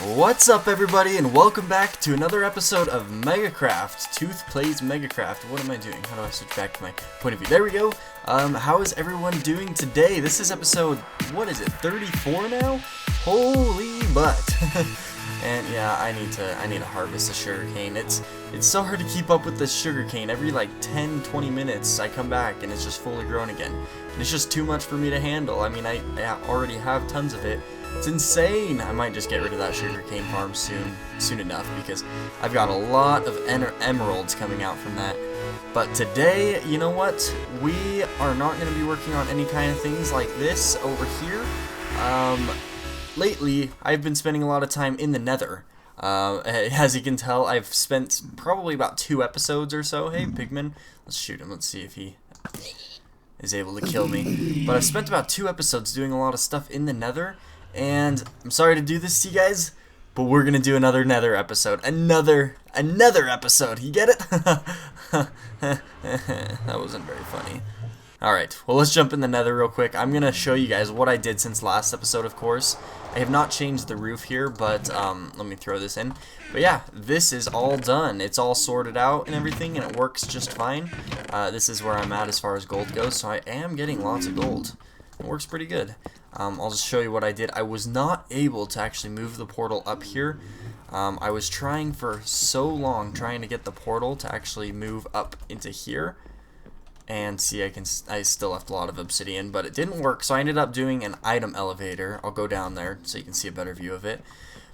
What's up, everybody, and welcome back to another episode of MegaKraft. Tooth plays MegaKraft. What am I doing? How do I switch back to my point of view? There we go. How is everyone doing today? This is episode, what is it, 34 now? Holy butt. And yeah, I need to harvest the sugarcane. It's so hard to keep up with this sugarcane. Every like 10-20 minutes I come back and it's just fully grown again. And it's just too much for me to handle. I mean, I already have tons of it. It's insane. I might just get rid of that sugarcane farm soon enough, because I've got a lot of emeralds coming out from that. But today, you know what? We are not going to be working on any kind of things like this over here. Lately, I've been spending a lot of time in the nether. As you can tell, I've spent probably about 2 episodes or so. Hey, Pigman. Let's shoot him. Let's see if he is able to kill me. But I've spent about 2 episodes doing a lot of stuff in the nether. And I'm sorry to do this to you guys, but we're gonna do another nether episode. Another episode. You get it? That wasn't very funny. Alright, well, let's jump in the nether real quick. I'm gonna show you guys what I did since last episode, of course. I have not changed the roof here, but let me throw this in. But yeah, this is all done. It's all sorted out and everything, and it works just fine. This is where I'm at as far as gold goes, so I am getting lots of gold. It works pretty good. I'll just show you what I did. I was not able to actually move the portal up here. I was trying for so long, trying to get the portal to actually move up into here. And see, I still left a lot of obsidian, but it didn't work, so I ended up doing an item elevator. I'll go down there so you can see a better view of it.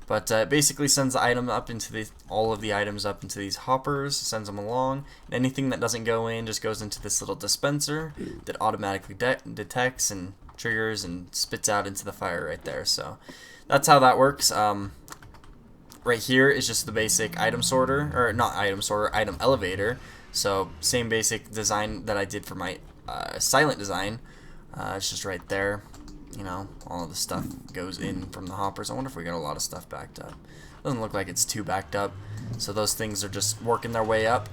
But it basically sends the item up into all of the items up into these hoppers, sends them along. And anything that doesn't go in just goes into this little dispenser that automatically detects and triggers and spits out into the fire right there. So that's how that works. Right here is just the basic item sorter, or not item sorter, item elevator. So same basic design that I did for my silent design. It's just right there. You know, all of the stuff goes in from the hoppers. I wonder if we got a lot of stuff backed up. Doesn't look like it's too backed up. So those things are just working their way up.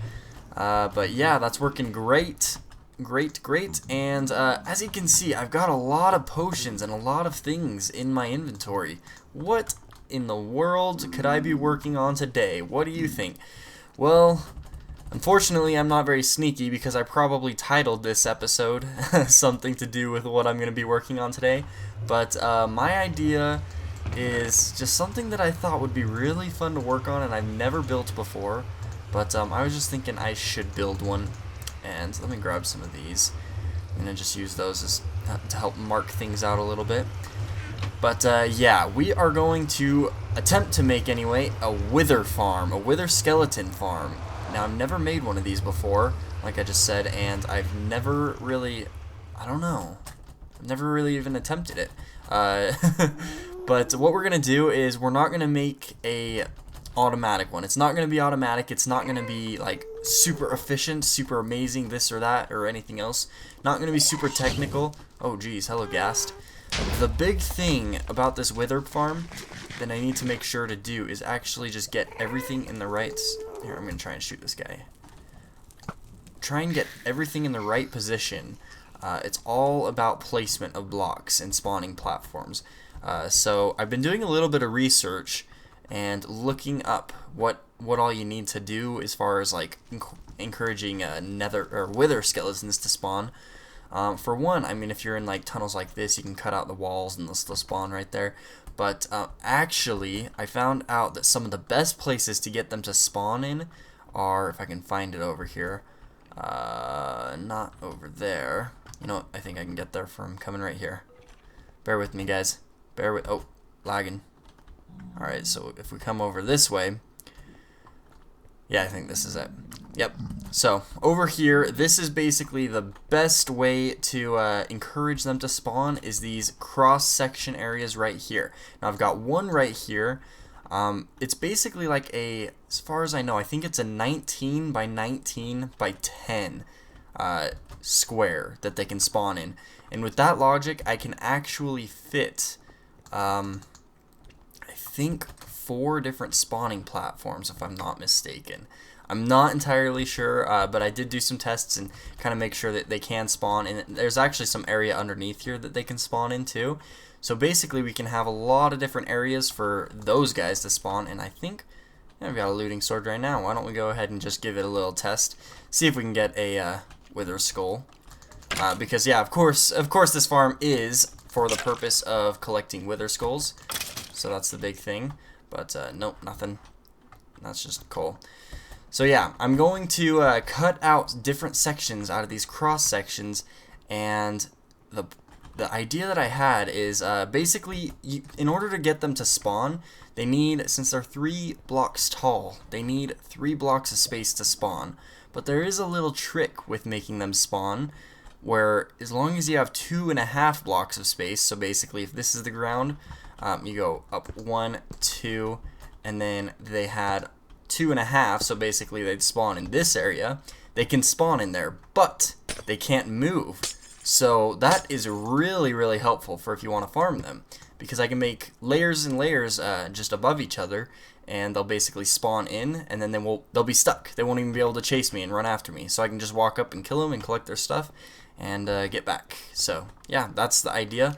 But yeah, that's working great. Great. And as you can see, I've got a lot of potions and a lot of things in my inventory. What in the world could I be working on today? What do you think? Well, unfortunately, I'm not very sneaky, because I probably titled this episode something to do with what I'm going to be working on today. But my idea is just something that I thought would be really fun to work on, and I've never built before. But I was just thinking I should build one. And let me grab some of these. I'm going to just use those to help mark things out a little bit. But yeah, we are going to attempt to make, anyway, a wither farm, a wither skeleton farm. Now, I've never made one of these before, like I just said, and I've never really, I don't know, I've never really even attempted it. But what we're going to do is we're not going to make a automatic one. It's not going to be automatic. It's not going to be like super efficient, super amazing, this or that, or anything else. Not going to be super technical. Oh, geez, hello, Ghast. The big thing about this wither farm that I need to make sure to do is actually just get everything in the right... Here, I'm going to try and shoot this guy. Try and get everything in the right position. It's all about placement of blocks and spawning platforms. So I've been doing a little bit of research and looking up what all you need to do as far as like encouraging nether or wither skeletons to spawn. For one, I mean, if you're in like tunnels like this, you can cut out the walls and they'll still spawn right there. But actually, I found out that some of the best places to get them to spawn in are, if I can find it over here, not over there. You know what? I think I can get there from coming right here. Bear with me, guys. Oh, lagging. Alright, so if we come over this way, yeah, I think this is it. Yep. So, over here, this is basically the best way to encourage them to spawn is these cross-section areas right here. Now, I've got one right here. It's basically like as far as I know, I think it's a 19 by 19 by 10 square that they can spawn in. And with that logic, I can actually fit... I think 4 different spawning platforms, if I'm not mistaken. I'm not entirely sure, but I did do some tests and kind of make sure that they can spawn, and there's actually some area underneath here that they can spawn in too. So basically we can have a lot of different areas for those guys to spawn, and I think, yeah, I've got a looting sword right now. Why don't we go ahead and just give it a little test, see if we can get a wither skull. Because yeah, of course this farm is for the purpose of collecting wither skulls, so that's the big thing. But nope, nothing. That's just coal. So yeah, I'm going to cut out different sections out of these cross sections, and the idea that I had is basically in order to get them to spawn, they need, since they're 3 blocks tall, they need 3 blocks of space to spawn. But there is a little trick with making them spawn, where as long as you have 2.5 blocks of space, so basically if this is the ground, you go up 1, 2, and then they had 2.5, so basically they'd spawn in this area. They can spawn in there, but they can't move. So that is really, really helpful for if you want to farm them, because I can make layers and layers just above each other, and they'll basically spawn in, and then they'll be stuck. They won't even be able to chase me and run after me. So I can just walk up and kill them and collect their stuff and get back. So yeah, that's the idea.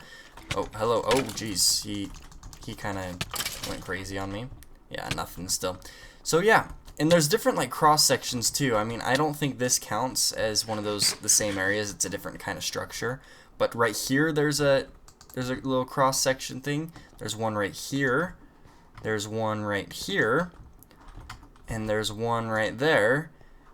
Oh, hello. Oh, jeez, he kind of went crazy on me. Yeah, nothing still. So yeah, and there's different like cross sections too. I mean, I don't think this counts as one of those the same areas. It's a different kind of structure. But right here, there's a little cross section thing. There's one right here. There's one right here, and there's one right there.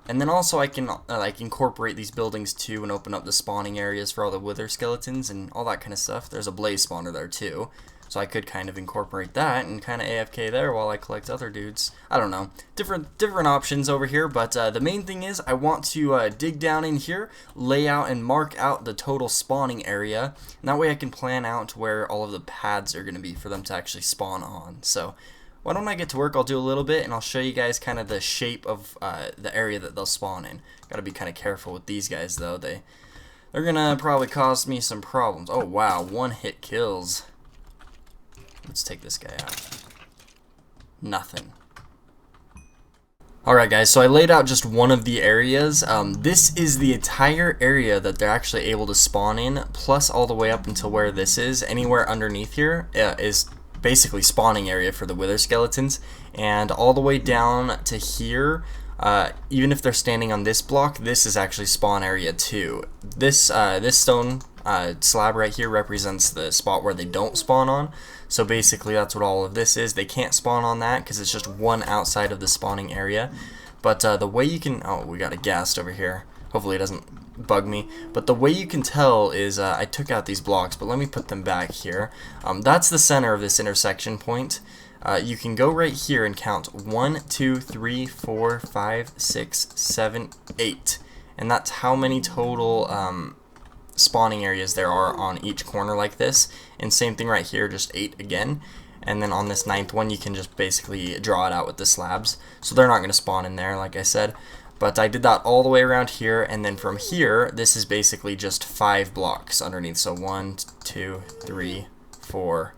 And then also I can like incorporate these buildings too and open up the spawning areas for all the wither skeletons and all that kind of stuff. There's a blaze spawner there too, so I could kind of incorporate that and kind of AFK there while I collect other dudes. I don't know, different options over here, but the main thing is I want to dig down in here, lay out and mark out the total spawning area, and that way I can plan out where all of the paths are going to be for them to actually spawn on. So why don't I get to work? I'll do a little bit and I'll show you guys kind of the shape of the area that they'll spawn in. Gotta be kind of careful with these guys though. They're gonna probably cause me some problems. Oh wow, 1-hit kills. Let's take this guy out. Nothing. Alright guys, so I laid out just one of the areas. This is the entire area that they're actually able to spawn in, plus all the way up until where this is. Anywhere underneath here is basically spawning area for the wither skeletons, and all the way down to here, even if they're standing on this block, this is actually spawn area too. This stone slab right here represents the spot where they don't spawn on, so basically that's what all of this is. They can't spawn on that because it's just one outside of the spawning area. But the way you can, oh, we got a ghast over here, hopefully it doesn't bug me, but the way you can tell is I took out these blocks, but let me put them back here. That's the center of this intersection point. You can go right here and count 1, 2, 3, 4, 5, 6, 7, 8, and that's how many total spawning areas there are on each corner like this. And same thing right here, just 8 again. And then on this 9th one, you can just basically draw it out with the slabs, so they're not going to spawn in there, like I said. But I did that all the way around here, and then from here, this is basically just 5 blocks underneath. So 1, 2, 3, 4,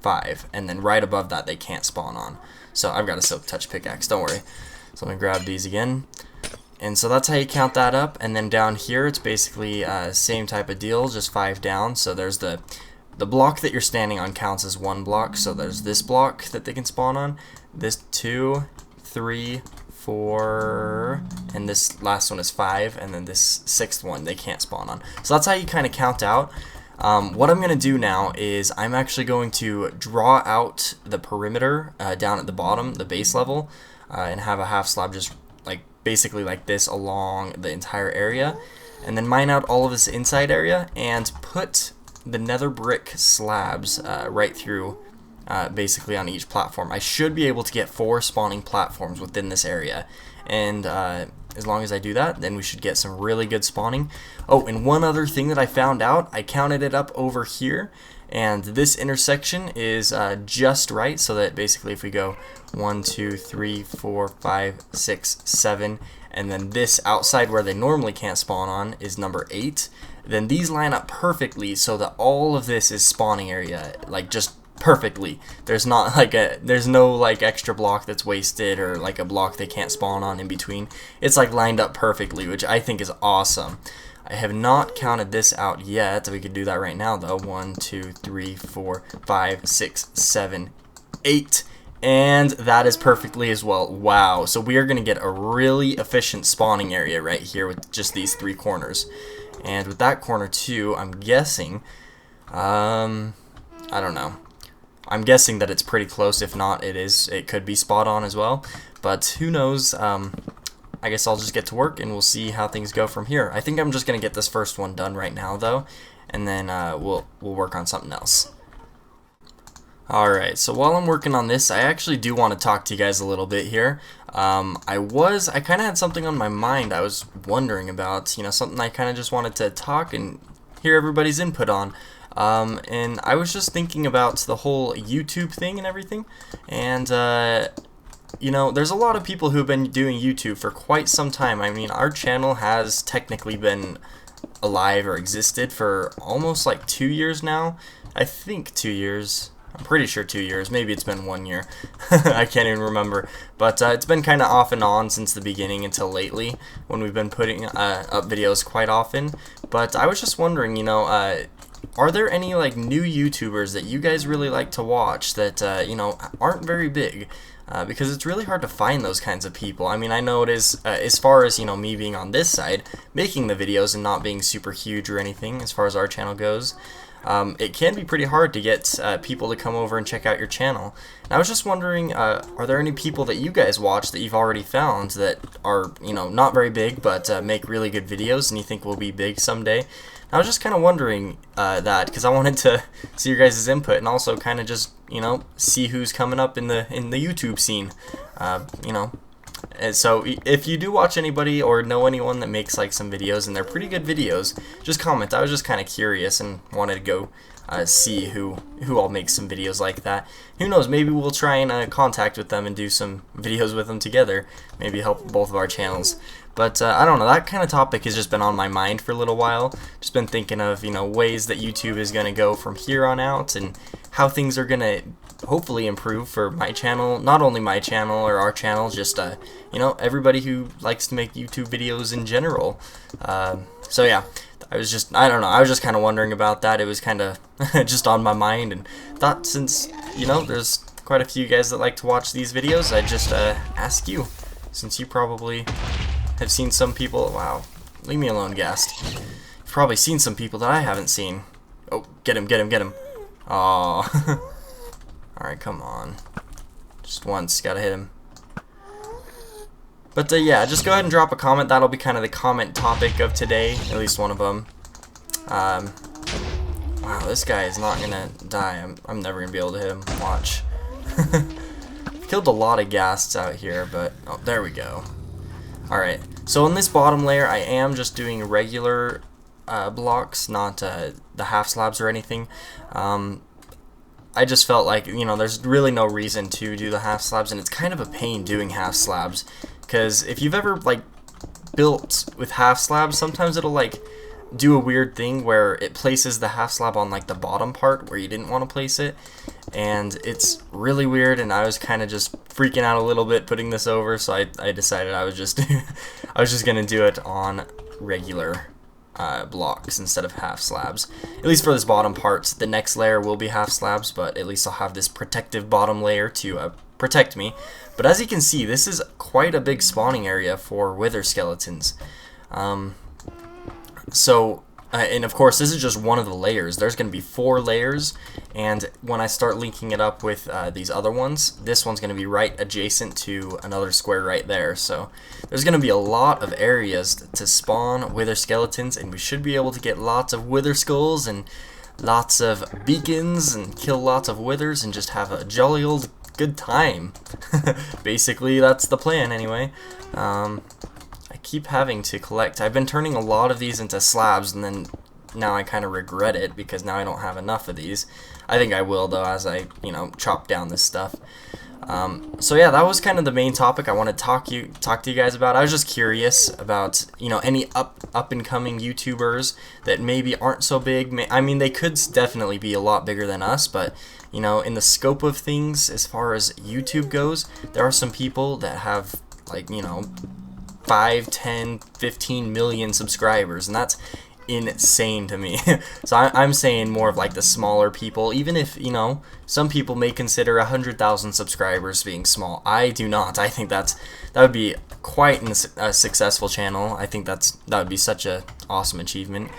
5, and then right above that they can't spawn on. So I've got a silk touch pickaxe, don't worry. So let me grab these again. And so that's how you count that up. And then down here, it's basically same type of deal, just 5 down. So there's the block that you're standing on counts as 1 block. So there's this block that they can spawn on, this 2, 3, 4, and this last one is 5, and then this 6th one they can't spawn on. So that's how you kind of count out. What I'm going to do now is I'm actually going to draw out the perimeter down at the bottom, the base level, and have a half slab just like basically like this along the entire area, and then mine out all of this inside area and put the nether brick slabs right through basically on each platform. I should be able to get 4 spawning platforms within this area, and as long as I do that, then we should get some really good spawning. Oh, and one other thing that I found out, I counted it up over here, and this intersection is just right, so that basically if we go 1, 2, 3, 4, 5, 6, 7, and then this outside where they normally can't spawn on is number 8, then these line up perfectly so that all of this is spawning area, like just perfectly. There's not like there's no like extra block that's wasted or like a block they can't spawn on in between. It's like lined up perfectly, which I think is awesome. I have not counted this out yet. We could do that right now though. 1, 2, 3, 4, 5, 6, 7, 8. And that is perfectly as well. Wow. So we are going to get a really efficient spawning area right here with just these 3 corners. And with that corner too, I'm guessing, I don't know. I'm guessing that it's pretty close. If not, it could be spot on as well. But who knows? I guess I'll just get to work and we'll see how things go from here. I think I'm just going to get this first one done right now though. And then we'll work on something else. Alright, so while I'm working on this, I actually do want to talk to you guys a little bit here. I kind of had something on my mind I was wondering about, you know, something I kind of just wanted to talk and hear everybody's input on. And I was just thinking about the whole YouTube thing and everything. And, you know, there's a lot of people who've been doing YouTube for quite some time. I mean, our channel has technically been alive or existed for almost like 2 years now. I think 2 years. I'm pretty sure 2 years. Maybe it's been 1 year. I can't even remember. But it's been kind of off and on since the beginning until lately when we've been putting up videos quite often. But I was just wondering, you know, are there any like new YouTubers that you guys really like to watch that, you know, aren't very big? Because it's really hard to find those kinds of people. I mean, I know it is, as far as, you know, me being on this side, making the videos and not being super huge or anything as far as our channel goes. It can be pretty hard to get people to come over and check out your channel. And I was just wondering, are there any people that you guys watch that you've already found that are, you know, not very big but make really good videos and you think will be big someday? And I was just kind of wondering that because I wanted to see your guys' input and also kind of just, you know, see who's coming up in the YouTube scene, you know. And so if you do watch anybody or know anyone that makes like some videos and they're pretty good videos, just comment. I was just kind of curious and wanted to go see who all makes some videos like that. Who knows, maybe we'll try and contact with them and do some videos with them together. Maybe help both of our channels. But I don't know, that kind of topic has just been on my mind for a little while. Just been thinking of, you know, ways that YouTube is going to go from here on out and how things are going to hopefully improve for my channel, not only my channel or our channel, just you know, everybody who likes to make YouTube videos in general. So yeah, I don't know, I was just kind of wondering about that. It was kind of just on my mind, and thought since, you know, there's quite a few guys that like to watch these videos, I'd just ask you, since you probably have seen some people. Wow, leave me alone, Ghast. You've probably seen some people that I haven't seen. Oh, get him, get him, get him. Aww. Alright, come on. Just once, gotta hit him. But yeah, just go ahead and drop a comment. That'll be kind of the comment topic of today, at least one of them. Wow, this guy is not gonna die. I'm never gonna be able to hit him. Watch. Killed a lot of ghasts out here, but oh, there we go. Alright, so in this bottom layer, I am just doing regular blocks, not the half slabs or anything. I just felt like, you know, there's really no reason to do the half slabs, and it's kind of a pain doing half slabs, because if you've ever like built with half slabs, sometimes it'll like do a weird thing where it places the half slab on like the bottom part where you didn't want to place it, and it's really weird. And I was kind of just freaking out a little bit putting this over, so I decided I was just I was just gonna do it on regular blocks instead of half slabs, at least for this bottom part. The next layer will be half slabs, but at least I'll have this protective bottom layer to protect me. But as you can see, this is quite a big spawning area for wither skeletons. And of course, this is just one of the layers. There's going to be 4 layers, and when I start linking it up with these other ones, this one's going to be right adjacent to another square right there. So there's going to be a lot of areas to spawn wither skeletons, and we should be able to get lots of wither skulls and lots of beacons and kill lots of withers and just have a jolly old good time. Basically, that's the plan anyway. I keep having to collect. I've been turning a lot of these into slabs, and then now I kind of regret it because now I don't have enough of these. I think I will though as I, you know, chop down this stuff. So yeah, that was kind of the main topic I want to talk to you guys about. I was just curious about, you know, any up and coming YouTubers that maybe aren't so big. I mean, they could definitely be a lot bigger than us, but you know, in the scope of things as far as YouTube goes, there are some people that have, like, you know, 5, 10, 15 million subscribers, and that's insane to me. So I'm saying more of like the smaller people, even if, you know, some people may consider 100,000 subscribers being small. I do not. I think that would be quite a successful channel. I think that would be such a awesome achievement.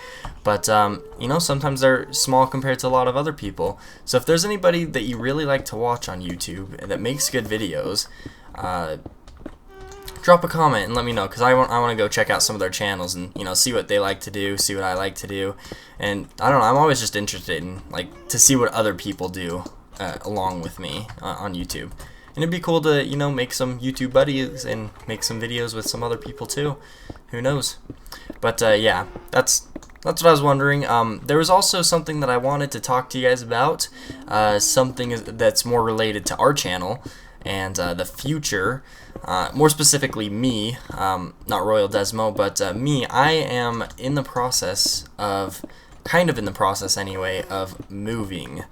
But you know, sometimes they're small compared to a lot of other people. So if there's anybody that you really like to watch on YouTube that makes good videos, drop a comment and let me know, because I want to go check out some of their channels and, you know, see what they like to do, see what I like to do, and I don't know, I'm always just interested in, like, to see what other people do along with me on YouTube. And it'd be cool to, you know, make some YouTube buddies and make some videos with some other people too. Who knows? But yeah, that's what I was wondering. There was also something that I wanted to talk to you guys about, something that's more related to our channel and the future. More specifically me, not Royal Desmo, but me. I am in the process of, kind of in the process anyway, of moving.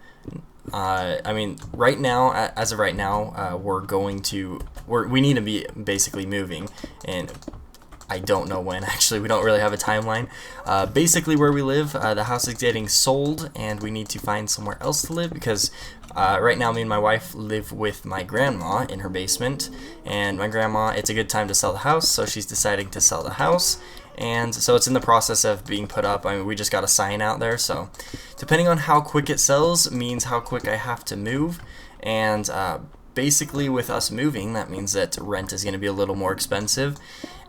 I mean, right now, as of right now, we need to be basically moving, and I don't know when. Actually, we don't really have a timeline. Basically, where we live, the house is getting sold, and we need to find somewhere else to live, because right now me and my wife live with my grandma in her basement, and my grandma, it's a good time to sell the house, so she's deciding to sell the house, and so it's in the process of being put up. I mean, we just got a sign out there, so depending on how quick it sells means how quick I have to move. And basically with us moving, that means that rent is going to be a little more expensive,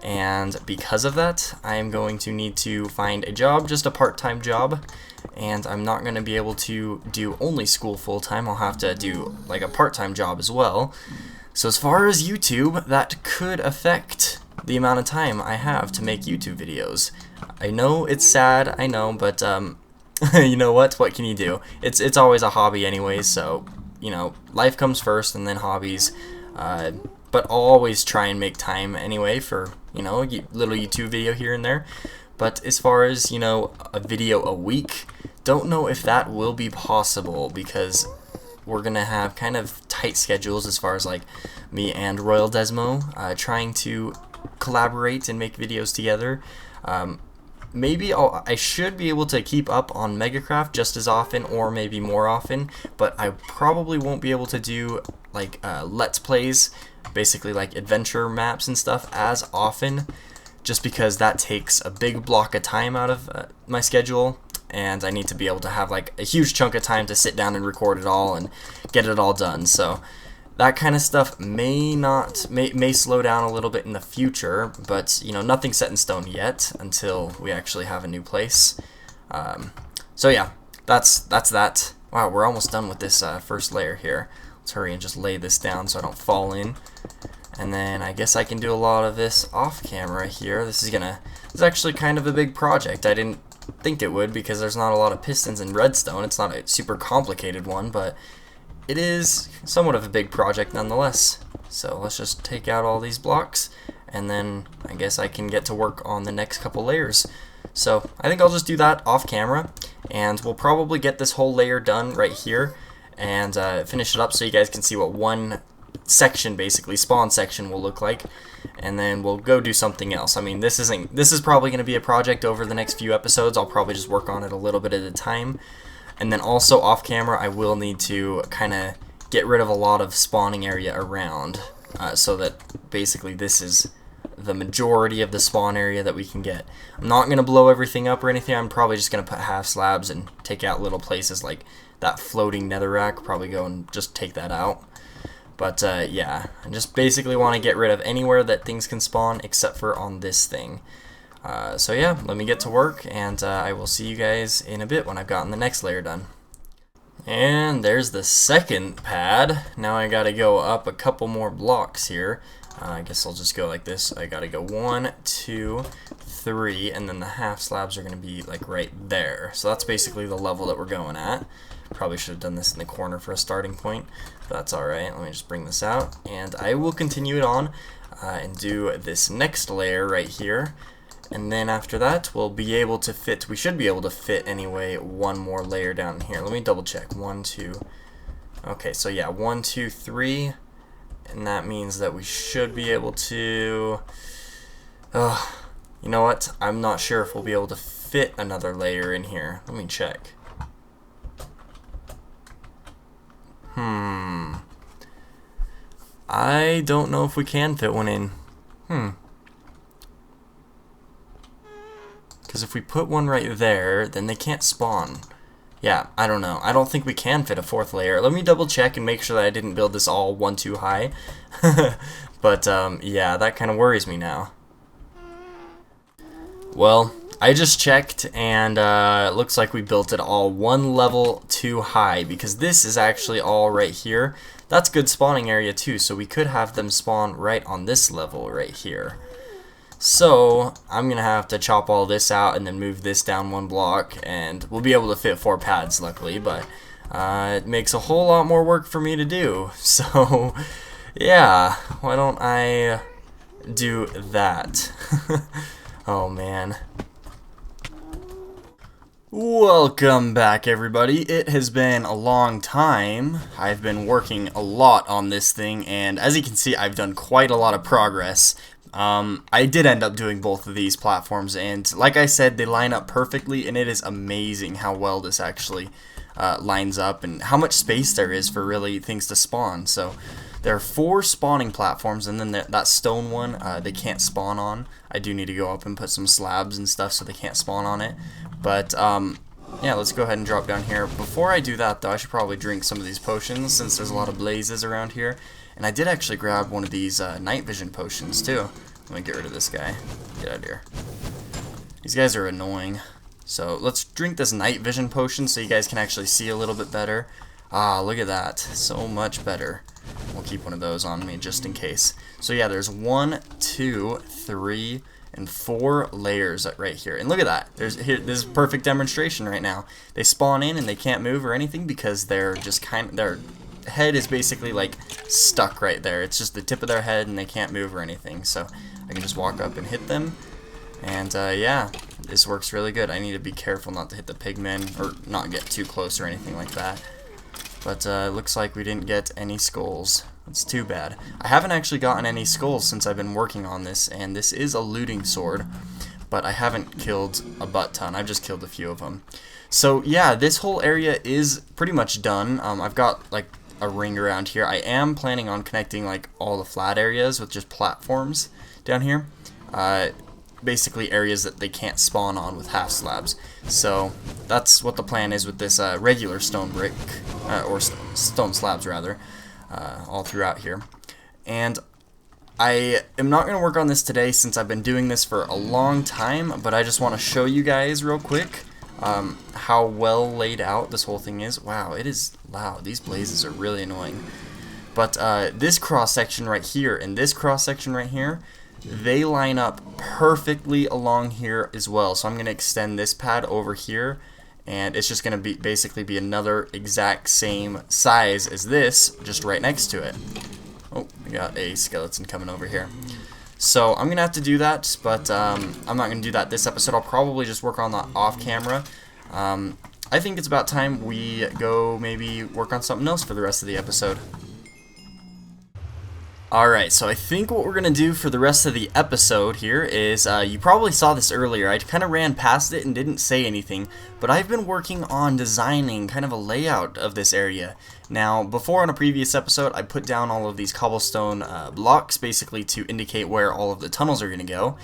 and because of that, I am going to need to find a job, just a part-time job, and I'm not going to be able to do only school full-time. I'll have to do like a part-time job as well. So as far as YouTube, that could affect the amount of time I have to make YouTube videos. I know it's sad, I know, but you know what can you do? It's always a hobby anyways, so, you know, life comes first and then hobbies. But I'll always try and make time anyway for, you know, a little YouTube video here and there. But as far as, you know, a video a week, don't know if that will be possible, because we're gonna have kind of tight schedules as far as like me and Royal Desmo trying to collaborate and make videos together. Maybe I should be able to keep up on MegaKraft just as often, or maybe more often, but I probably won't be able to do like Let's Plays, basically like adventure maps and stuff, as often, just because that takes a big block of time out of my schedule, and I need to be able to have like a huge chunk of time to sit down and record it all and get it all done. So that kind of stuff may slow down a little bit in the future, but, you know, nothing's set in stone yet until we actually have a new place. So yeah, that's that. Wow, we're almost done with this first layer here. Let's hurry and just lay this down so I don't fall in. And then I guess I can do a lot of this off camera here. This is actually kind of a big project. I didn't think it would, because there's not a lot of pistons in redstone. It's not a super complicated one, but it is somewhat of a big project nonetheless. So let's just take out all these blocks, and then I guess I can get to work on the next couple layers. So I think I'll just do that off camera, and we'll probably get this whole layer done right here and finish it up so you guys can see what one section, basically spawn section, will look like, and then we'll go do something else. I mean, this is probably going to be a project over the next few episodes. I'll probably just work on it a little bit at a time. And then also off camera, I will need to kind of get rid of a lot of spawning area around, so that basically this is the majority of the spawn area that we can get. I'm not going to blow everything up or anything. I'm probably just going to put half slabs and take out little places like that floating netherrack. Probably go and just take that out. But yeah, I just basically want to get rid of anywhere that things can spawn except for on this thing. So yeah, let me get to work, and I will see you guys in a bit when I've gotten the next layer done. And there's the second pad. Now I gotta go up a couple more blocks here. I guess I'll just go like this. I gotta go 1, 2, 3, and then the half slabs are gonna be like right there. So that's basically the level that we're going at. Probably should have done this in the corner for a starting point, but that's alright. Let me just bring this out, and I will continue it on and do this next layer right here. And then after that, we'll be able to fit, we should be able to fit anyway, one more layer down here. Let me double check. 1, 2. Okay, so yeah, 1, 2, 3. And that means that we should be able to... you know what? I'm not sure if we'll be able to fit another layer in here. Let me check. I don't know if we can fit one in. Because if we put one right there, then they can't spawn. Yeah, I don't know. I don't think we can fit a 4th layer. Let me double check and make sure that I didn't build this all one too high. But yeah, that kind of worries me now. Well, I just checked, and it looks like we built it all one level too high, because this is actually all right here. That's good spawning area too, so we could have them spawn right on this level right here. So I'm gonna have to chop all this out and then move this down 1 block, and we'll be able to fit 4 pads luckily, but it makes a whole lot more work for me to do. So yeah, why don't I do that? Oh man. Welcome back, everybody. It has been a long time. I've been working a lot on this thing, and as you can see, I've done quite a lot of progress. I did end up doing both of these platforms, and like I said, they line up perfectly, and it is amazing how well this actually lines up and how much space there is for really things to spawn. So there are 4 spawning platforms, and then that stone one they can't spawn on. I do need to go up and put some slabs and stuff so they can't spawn on it. But yeah, let's go ahead and drop down here. Before I do that though, I should probably drink some of these potions since there's a lot of blazes around here. And I did actually grab one of these night vision potions too. Let me get rid of this guy. Get out of here. These guys are annoying. So let's drink this night vision potion so you guys can actually see a little bit better. Ah, look at that. So much better. We'll keep one of those on me just in case. So yeah, there's 1, 2, 3, and 4 layers right here. And look at that. This is a perfect demonstration right now. They spawn in and they can't move or anything because they're just their head is basically like stuck right there. It's just the tip of their head and they can't move or anything. So I can just walk up and hit them. And yeah, this works really good. I need to be careful not to hit the pigmen or not get too close or anything like that. But it looks like we didn't get any skulls. That's too bad. I haven't actually gotten any skulls since I've been working on this, and this is a looting sword, but I haven't killed a butt ton. I've just killed a few of them. So yeah, this whole area is pretty much done. I've got like a ring around here. I am planning on connecting like all the flat areas with just platforms down here. Basically areas that they can't spawn on with half slabs. So that's what the plan is with this regular stone brick, or stone slabs rather, all throughout here. And I am not going to work on this today since I've been doing this for a long time, but I just want to show you guys real quick how well laid out this whole thing is. Wow, it is loud. These blazes are really annoying. But this cross section right here and this cross section right here, they line up perfectly along here as well. So I'm going to extend this pad over here, and it's just going to basically be another exact same size as this, just right next to it. Oh, we got a skeleton coming over here. So I'm going to have to do that, but I'm not going to do that this episode. I'll probably just work on that off camera. I think it's about time we go maybe work on something else for the rest of the episode. Alright, so I think what we're going to do for the rest of the episode here is, you probably saw this earlier, I kind of ran past it and didn't say anything, but I've been working on designing kind of a layout of this area. Now, before on a previous episode, I put down all of these cobblestone blocks, basically to indicate where all of the tunnels are going to go.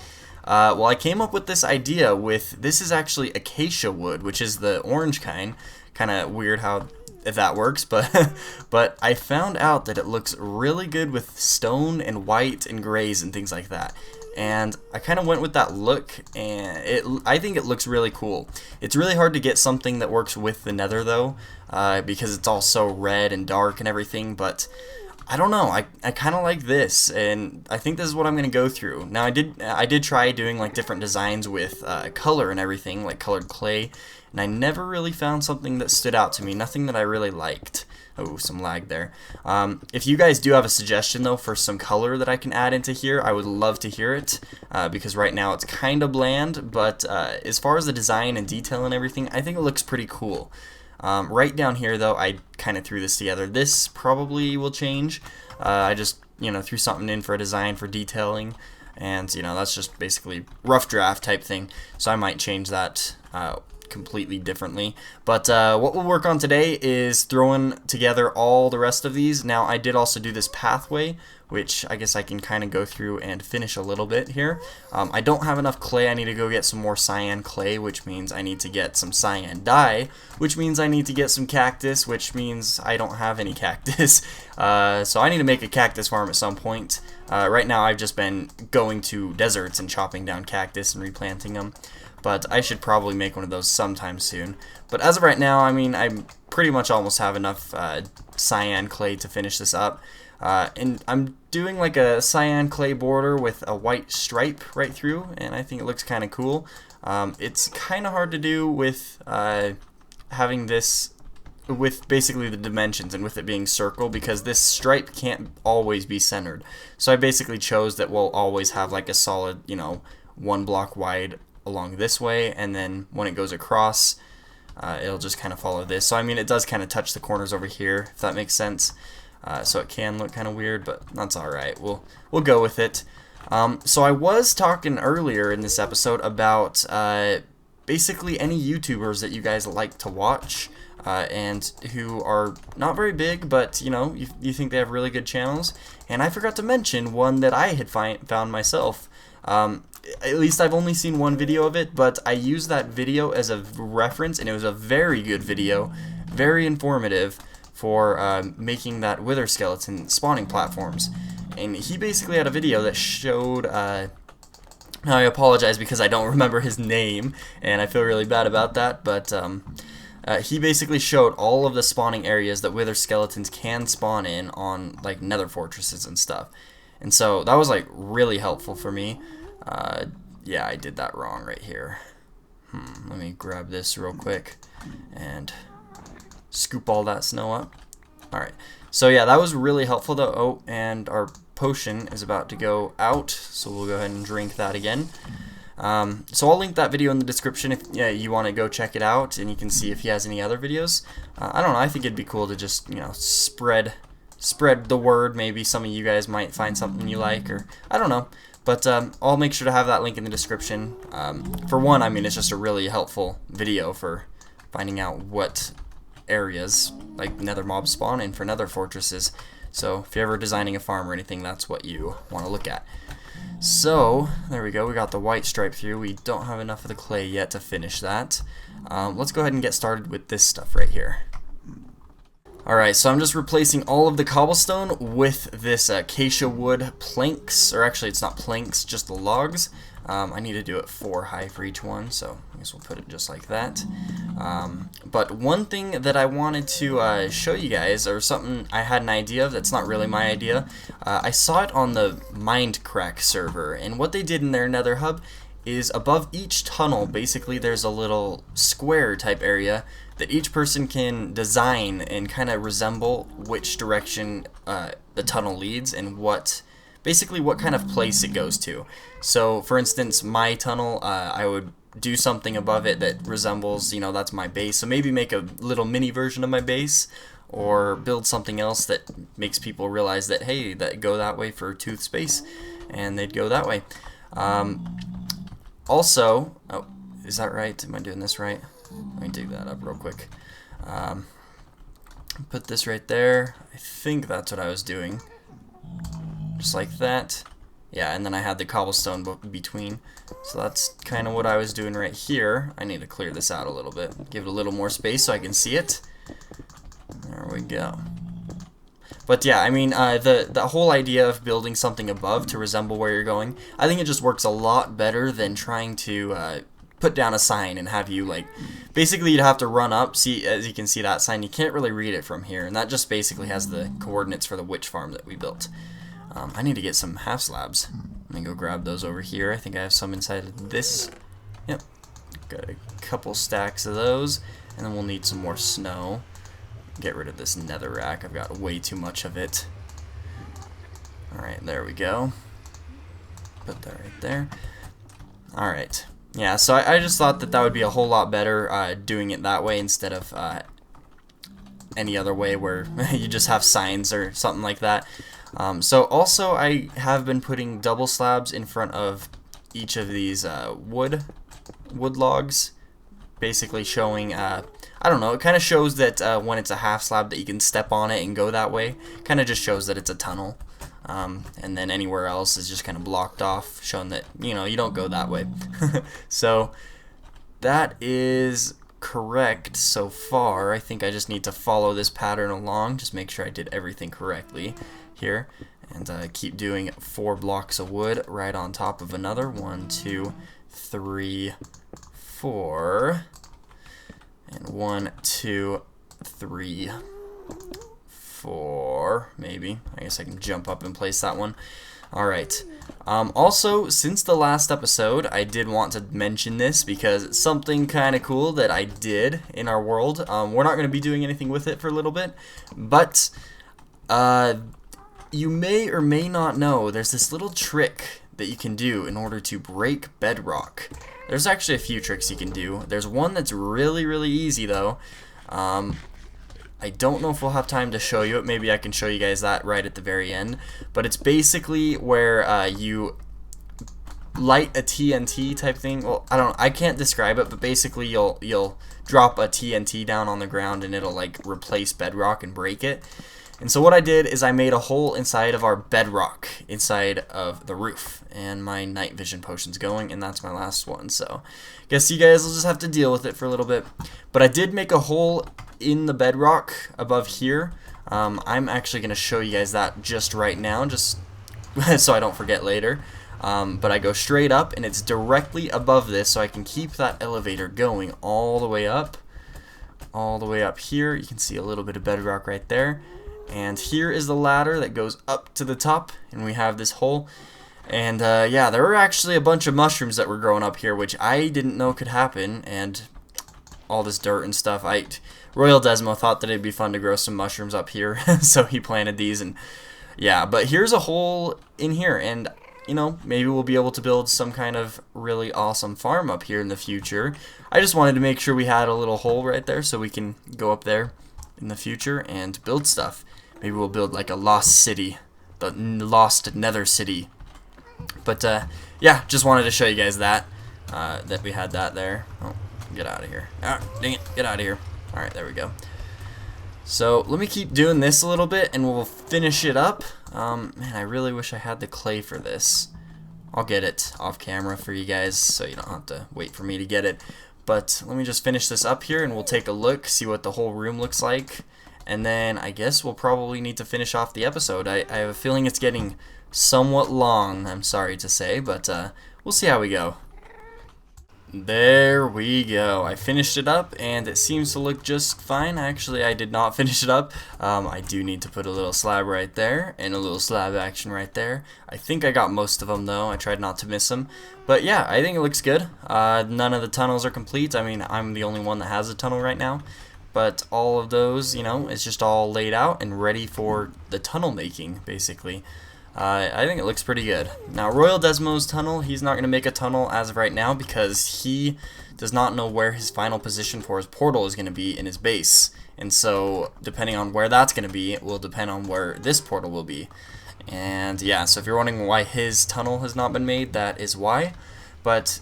Well, I came up with this idea with, this is actually acacia wood, which is the orange kind of weird how if that works, but but I found out that it looks really good with stone and white and grays and things like that, and I kind of went with that look, and I think it looks really cool. It's really hard to get something that works with the nether though, because it's all so red and dark and everything, but I don't know. I kind of like this, and I think this is what I'm gonna go through. Now I did try doing like different designs with color and everything, like colored clay, and I never really found something that stood out to me. Nothing that I really liked. Oh, some lag there. If you guys do have a suggestion though for some color that I can add into here, I would love to hear it, because right now it's kind of bland. But as far as the design and detail and everything, I think it looks pretty cool. Right down here, though, I kind of threw this together. This probably will change. I just, threw something in for a design for detailing, and, that's just basically rough draft type thing. So I might change that completely differently. But what we'll work on today is throwing together all the rest of these. Now, I did also do this pathway, which I guess I can kind of go through and finish a little bit here. I don't have enough clay. I need to go get some more cyan clay, which means I need to get some cyan dye, which means I need to get some cactus, which means I don't have any cactus. So I need to make a cactus farm at some point. Right now I've just been going to deserts and chopping down cactus and replanting them. But I should probably make one of those sometime soon. But as of right now, I mean, I pretty much almost have enough cyan clay to finish this up. And I'm doing like a cyan clay border with a white stripe right through, and I think it looks kind of cool. It's kind of hard to do with having this with basically the dimensions and with it being circle, because this stripe can't always be centered. So I basically chose that we'll always have like a solid, 1 block wide along this way, and then when it goes across, it'll just kind of follow this. So I mean, it does kind of touch the corners over here, if that makes sense. So it can look kind of weird, but that's alright. We'll go with it. So I was talking earlier in this episode about basically any YouTubers that you guys like to watch, and who are not very big, but you think they have really good channels. And I forgot to mention one that I had found myself. At least I've only seen one video of it, but I used that video as a reference, and it was a very good video, very informative for making that wither skeleton spawning platforms. And he basically had a video that showed, now I apologize because I don't remember his name, and I feel really bad about that, but he basically showed all of the spawning areas that wither skeletons can spawn in on like nether fortresses and stuff. And so that was like really helpful for me. Yeah, I did that wrong right here. Let me grab this real quick and scoop all that snow up. Alright, so yeah, that was really helpful though. Oh, and our potion is about to go out, so we'll go ahead and drink that again. So I'll link that video in the description if you want to go check it out, and you can see if he has any other videos. I don't know, I think it'd be cool to just, spread the word. Maybe some of you guys might find something you like, or I don't know. But I'll make sure to have that link in the description. For one, I mean, it's just a really helpful video for finding out what areas like nether mobs spawn in for nether fortresses. So if you're ever designing a farm or anything, that's what you want to look at. So there we go, we got the white stripe through. We don't have enough of the clay yet to finish that. Let's go ahead and get started with this stuff right here. Alright, so I'm just replacing all of the cobblestone with this acacia wood planks, or actually it's not planks, just the logs. I need to do it 4 high for each one, so I guess we'll put it just like that. But one thing that I wanted to show you guys, or something I had an idea of that's not really my idea, I saw it on the MegaKraft server, and what they did in their nether hub is above each tunnel, basically there's a little square type area that each person can design and kind of resemble which direction the tunnel leads and basically what kind of place it goes to. So for instance, my tunnel, I would do something above it that resembles, that's my base. So maybe make a little mini version of my base, or build something else that makes people realize that, hey, go that way for tooth space, and they'd go that way. Also, oh, is that right? Am I doing this right? Let me dig that up real quick. Put this right there. I think that's what I was doing. Just like that. Yeah, and then I had the cobblestone between. So that's kind of what I was doing right here. I need to clear this out a little bit. Give it a little more space so I can see it. There we go. But yeah, I mean, the whole idea of building something above to resemble where you're going, I think it just works a lot better than trying to put down a sign and have you, like, basically you'd have to run up. See, as you can see that sign, you can't really read it from here, and that just basically has the coordinates for the witch farm that we built. I need to get some half slabs. Let me go grab those over here. I think I have some inside of this. Yep, got a couple stacks of those, and then we'll need some more snow. Get rid of this netherrack. I've got way too much of it. Alright, there we go. Put that right there. Alright. Yeah, so I just thought that that would be a whole lot better doing it that way instead of any other way where you just have signs or something like that. So also I have been putting double slabs in front of each of these wood logs, basically showing, I don't know, it kind of shows that when it's a half slab that you can step on it and go that way. Kind of just shows that it's a tunnel. And then anywhere else is just kind of blocked off, showing that, you know, you don't go that way. So that is correct so far. I think I just need to follow this pattern along, just make sure I did everything correctly here, and keep doing 4 blocks of wood right on top of another. 1, 2, 3, 4, and 1, 2, 3, 4, maybe. I guess I can jump up and place that one. Alright. Also, since the last episode, I did want to mention this because it's something kind of cool that I did in our world. We're not going to be doing anything with it for a little bit, but you may or may not know there's this little trick that you can do in order to break bedrock. There's actually a few tricks you can do. There's one that's really, really easy, though. I don't know if we'll have time to show you it. Maybe I can show you guys that right at the very end. But it's basically where you light a TNT type thing. Well, I can't describe it, but basically you'll drop a TNT down on the ground and it'll like replace bedrock and break it. And so what I did is I made a hole inside of our bedrock, inside of the roof. And my night vision potion's going, and that's my last one. So I guess you guys will just have to deal with it for a little bit. But I did make a hole in the bedrock above here. I'm actually going to show you guys that just right now, just so I don't forget later. But I go straight up, and it's directly above this, so I can keep that elevator going all the way up. All the way up here. You can see a little bit of bedrock right there. And here is the ladder that goes up to the top, and we have this hole. And yeah, there were actually a bunch of mushrooms that were growing up here, which I didn't know could happen, and all this dirt and stuff. Royal Desmo thought that it'd be fun to grow some mushrooms up here, so he planted these, and yeah, but here's a hole in here, and you know, maybe we'll be able to build some kind of really awesome farm up here in the future. I just wanted to make sure we had a little hole right there so we can go up there in the future and build stuff. Maybe we'll build like a lost city, the lost nether city. But yeah, just wanted to show you guys that that we had that there. Oh, get out of here. Ah, dang it, get out of here. Alright, there we go. So let me keep doing this a little bit and we'll finish it up. Man, I really wish I had the clay for this. I'll get it off camera for you guys so you don't have to wait for me to get it. But let me just finish this up here and we'll take a look, see what the whole room looks like. And then I guess we'll probably need to finish off the episode. I have a feeling it's getting somewhat long, I'm sorry to say, but we'll see how we go. There we go. I finished it up and it seems to look just fine. Actually, I did not finish it up. I do need to put a little slab right there and a little slab action right there. I think I got most of them though. I tried not to miss them. But yeah, I think it looks good. None of the tunnels are complete. I mean, I'm the only one that has a tunnel right now. But all of those, you know, it's just all laid out and ready for the tunnel making, basically. I think it looks pretty good. Now, Royal Desmo's tunnel, he's not going to make a tunnel as of right now because he does not know where his final position for his portal is going to be in his base. And so, depending on where that's going to be, it will depend on where this portal will be. And yeah, so if you're wondering why his tunnel has not been made, that is why. But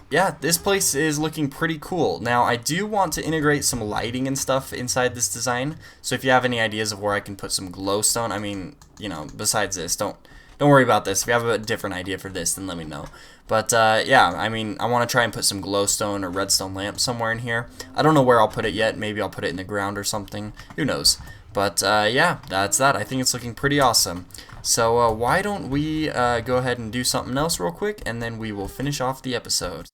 yeah, this place is looking pretty cool. Now, I do want to integrate some lighting and stuff inside this design. So if you have any ideas of where I can put some glowstone, I mean, you know, besides this, don't worry about this. If you have a different idea for this, then let me know. But yeah, I mean, I want to try and put some glowstone or redstone lamp somewhere in here. I don't know where I'll put it yet. Maybe I'll put it in the ground or something. Who knows? But yeah, that's that. I think it's looking pretty awesome. So why don't we go ahead and do something else real quick, and then we will finish off the episode.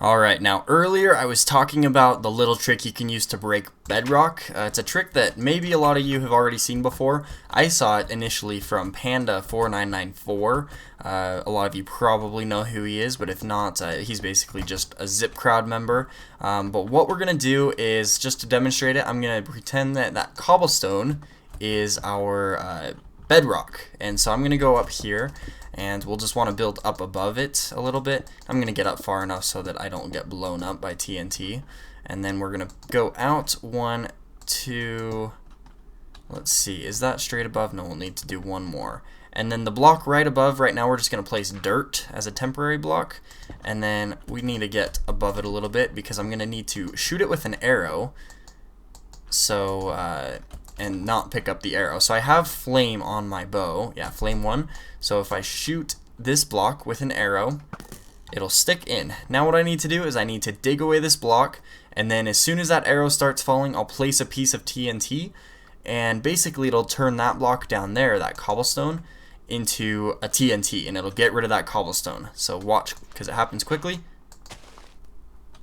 Alright, now earlier I was talking about the little trick you can use to break bedrock. It's a trick that maybe a lot of you have already seen before. I saw it initially from Panda4994. A lot of you probably know who he is, but if not, he's basically just a Zip Crowd member. But what we're going to do is, just to demonstrate it, I'm going to pretend that that cobblestone is our bedrock. And so I'm going to go up here, and we'll just want to build up above it a little bit. I'm going to get up far enough so that I don't get blown up by TNT. And then we're going to go out 1, 2, let's see, is that straight above? No, we'll need to do one more. And then the block right above, right now we're just going to place dirt as a temporary block. And then we need to get above it a little bit because I'm going to need to shoot it with an arrow. So, and not pick up the arrow. So I have flame on my bow. Yeah, flame 1. So if I shoot this block with an arrow, it'll stick in. Now what I need to do is I need to dig away this block, and then as soon as that arrow starts falling, I'll place a piece of TNT, and basically it'll turn that block down there, that cobblestone, into a TNT, and it'll get rid of that cobblestone. So watch, because it happens quickly.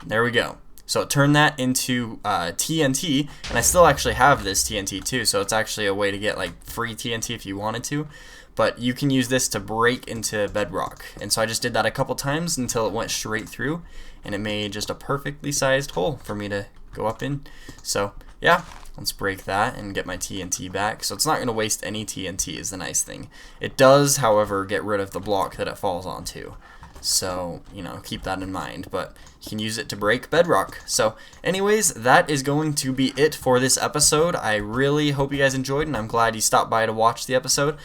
There we go. So it turned that into TNT, and I still actually have this TNT too, so it's actually a way to get like free TNT if you wanted to. But you can use this to break into bedrock. And so I just did that a couple times until it went straight through, and it made just a perfectly sized hole for me to go up in. So yeah, let's break that and get my TNT back. So it's not going to waste any TNT is the nice thing. It does, however, get rid of the block that it falls onto. So, you know, keep that in mind, but you can use it to break bedrock. So anyways, that is going to be it for this episode. I really hope you guys enjoyed, and I'm glad you stopped by to watch the episode.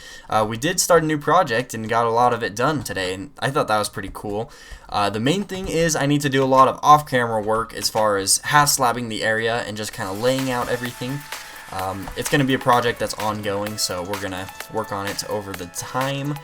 We did start a new project and got a lot of it done today, and I thought that was pretty cool. The main thing is I need to do a lot of off-camera work as far as half-slabbing the area and just kind of laying out everything. It's going to be a project that's ongoing, so we're going to work on it over the time.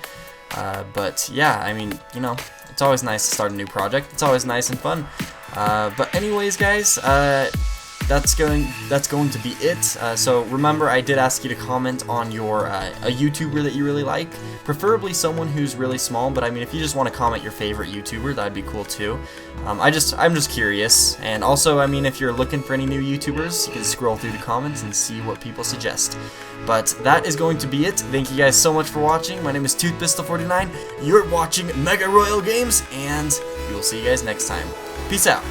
But yeah, I mean, you know, it's always nice to start a new project. It's always nice and fun. But anyways, guys, that's going to be it. So remember, I did ask you to comment on your a YouTuber that you really like, preferably someone who's really small. But I mean, if you just want to comment your favorite YouTuber, that'd be cool too. I'm just curious. And also, I mean, if you're looking for any new YouTubers, you can scroll through the comments and see what people suggest. But that is going to be it. Thank you guys so much for watching. My name is ToothPistol49. You're watching MegaRoyalGames, and we will see you guys next time. Peace out.